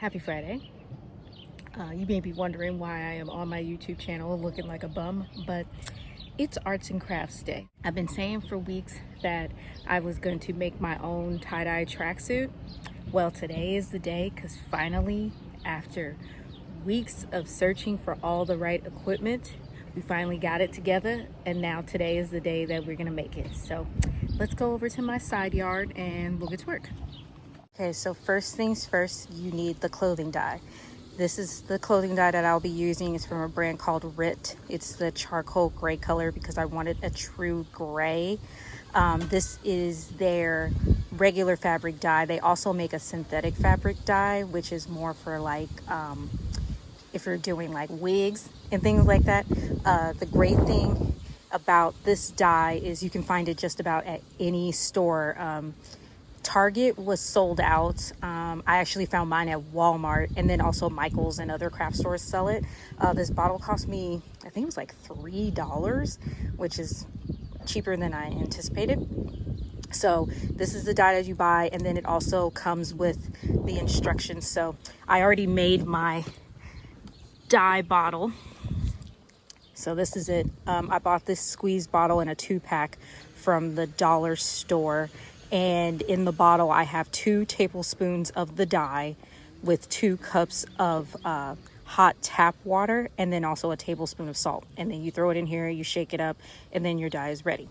Happy Friday. You may be wondering why I am on my YouTube channel looking like a bum, but it's Arts and Crafts Day. I've been saying for weeks that I was going to make my own tie-dye tracksuit. Well, today is the day, because finally, after weeks of searching for all the right equipment, we finally got it together, and now today is the day that we're gonna make it. So let's go over to my side yard and we'll get to work. Okay, so first things first, you need the clothing dye. This is the clothing dye that I'll be using. It's from a brand called RIT. It's the charcoal gray color because I wanted a true gray. This is their regular fabric dye. They also make a synthetic fabric dye, which is more for like if you're doing like wigs and things like that. The great thing about this dye is you can find it just about at any store. Target was sold out. I actually found mine at Walmart, and then also Michael's and other craft stores sell it. This bottle cost me, I think it was like $3, which is cheaper than I anticipated. So this is the dye that you buy, and then it also comes with the instructions. So I already made my dye bottle. So this is it. I bought this squeeze bottle in a 2-pack from the dollar store. And in the bottle, I have 2 tablespoons of the dye with 2 cups of hot tap water, and then also a tablespoon of salt. And then you throw it in here, you shake it up, and then your dye is ready.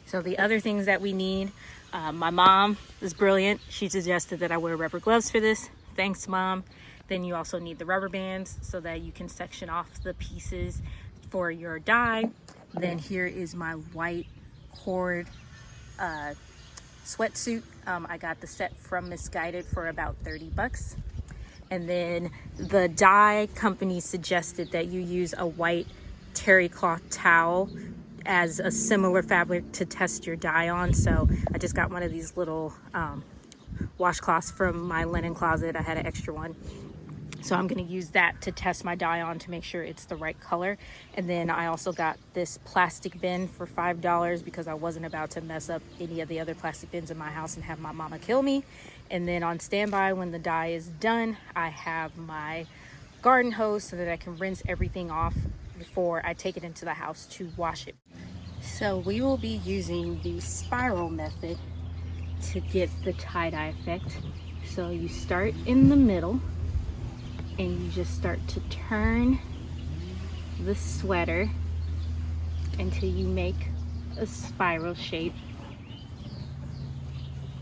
So the other things that we need, my mom is brilliant. She suggested that I wear rubber gloves for this. Thanks, Mom. Then you also need the rubber bands so that you can section off the pieces for your dye. Then here is my white cord sweatsuit. I got the set from Misguided for about 30 bucks. And then the dye company suggested that you use a white terry cloth towel as a similar fabric to test your dye on. So I just got one of these little washcloths from my linen closet. I had an extra one. So I'm going to use that to test my dye on to make sure it's the right color. And then I also got this plastic bin for $5 because I wasn't about to mess up any of the other plastic bins in my house and have my mama kill me. And then on standby, when the dye is done, I have my garden hose so that I can rinse everything off before I take it into the house to wash it. So we will be using the spiral method to get the tie-dye effect. So you start in the middle, and you just start to turn the sweater until you make a spiral shape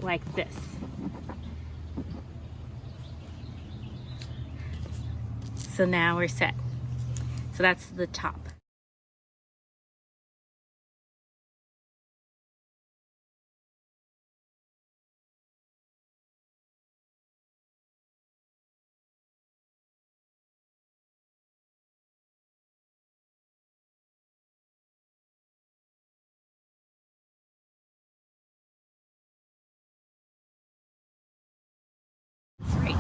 like this. So now we're set. So that's the top. Great.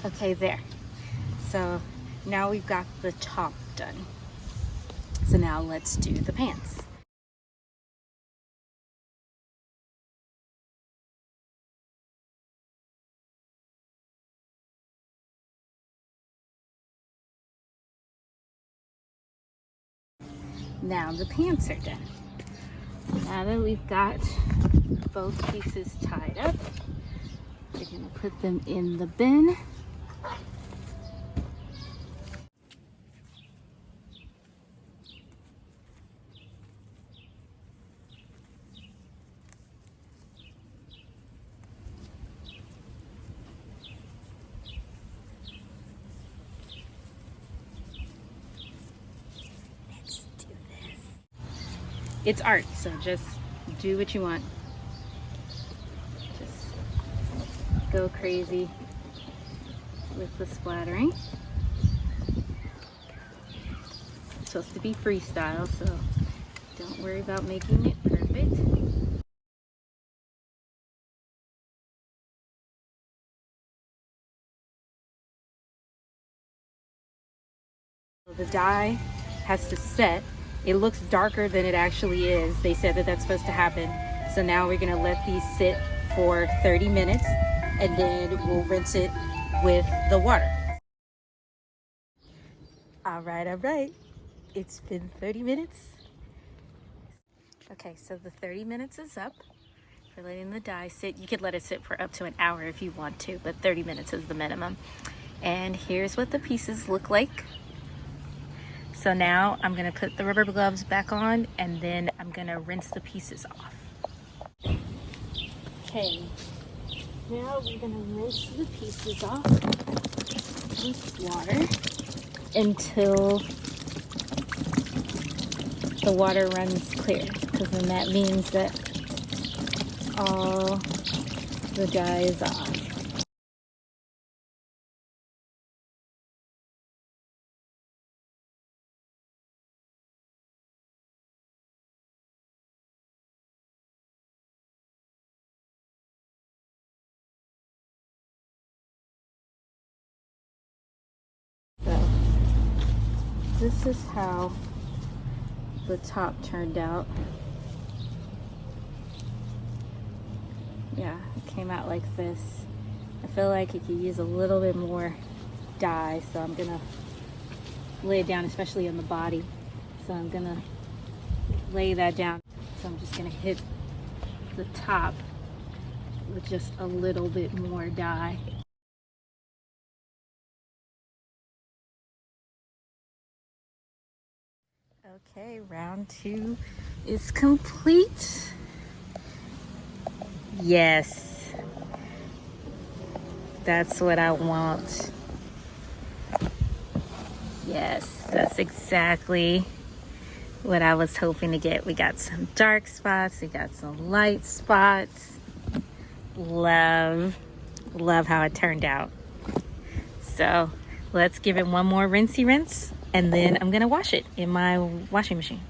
Okay, there. So now we've got the top done. So now let's do the pants. Now the pants are done. Now that we've got both pieces tied up, we're gonna put them in the bin. Let's do this. It's art, so just do what you want. Just go crazy. with the splattering. It's supposed to be freestyle, so don't worry about making it perfect. The dye has to set. It looks darker than it actually is. They said that that's supposed to happen. So now we're gonna let these sit for 30 minutes and then we'll rinse it with the water. All right. It's been 30 minutes. Okay, so the 30 minutes is up for letting the dye sit. You could let it sit for up to an hour if you want to, but 30 minutes is the minimum. And here's what the pieces look like. So now I'm gonna put the rubber gloves back on and then I'm gonna rinse the pieces off. Okay, now we're gonna rinse the pieces off with water until the water runs clear, because then that means that all the dye is off. So this is how the top turned out. Yeah, it came out like this. I feel like it could use a little bit more dye, so I'm gonna lay it down, especially on the body. So I'm gonna lay that down. So I'm just gonna hit the top with just a little bit more dye. Okay, round 2 is complete. Yes, that's what I want. Yes, that's exactly what I was hoping to get. We got some dark spots, we got some light spots. Love how it turned out. So let's give it one more rinsey rinse and then I'm gonna wash it in my washing machine.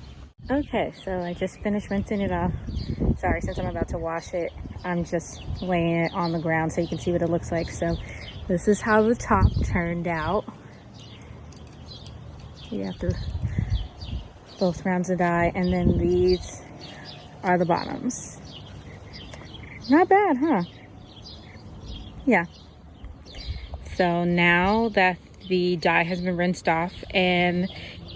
Okay, so I just finished rinsing it off. Sorry, since I'm about to wash it, I'm just laying it on the ground so you can see what it looks like. So this is how the top turned out. You have both rounds of dye, and then these are the bottoms. Not bad, huh? Yeah. So now that the dye has been rinsed off and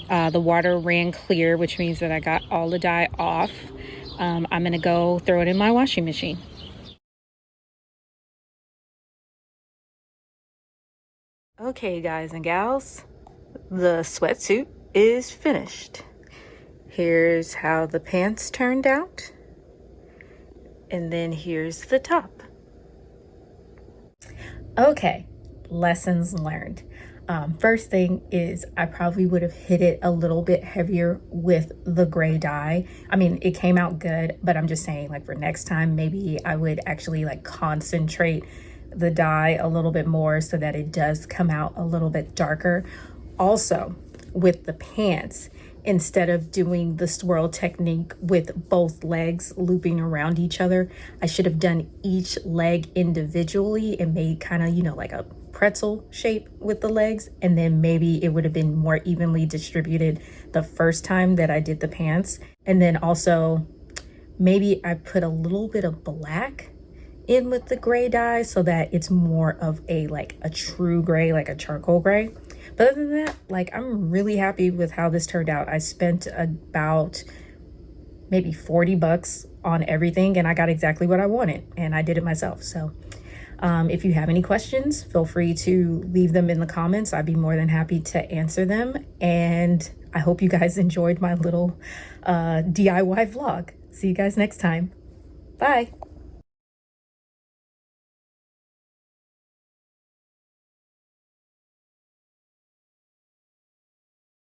the water ran clear, which means that I got all the dye off, I'm gonna go throw it in my washing machine. Okay, guys and gals, the sweatsuit is finished. Here's how the pants turned out, and then here's the top. Okay, lessons learned. First thing is I probably would have hit it a little bit heavier with the gray dye. I mean, it came out good, but I'm just saying, like, for next time, maybe I would actually like concentrate the dye a little bit more so that it does come out a little bit darker. Also, with the pants, instead of doing the swirl technique with both legs looping around each other, I should have done each leg individually and made kind of, you know, like a pretzel shape with the legs, and then maybe it would have been more evenly distributed the first time that I did the pants. And then also maybe I put a little bit of black in with the gray dye so that it's more of a like a true gray, like a charcoal gray. But other than that, like, I'm really happy with how this turned out. I spent about maybe 40 bucks on everything and I got exactly what I wanted, and I did it myself. So if you have any questions, feel free to leave them in the comments. I'd be more than happy to answer them. And I hope you guys enjoyed my little DIY vlog. See you guys next time. Bye.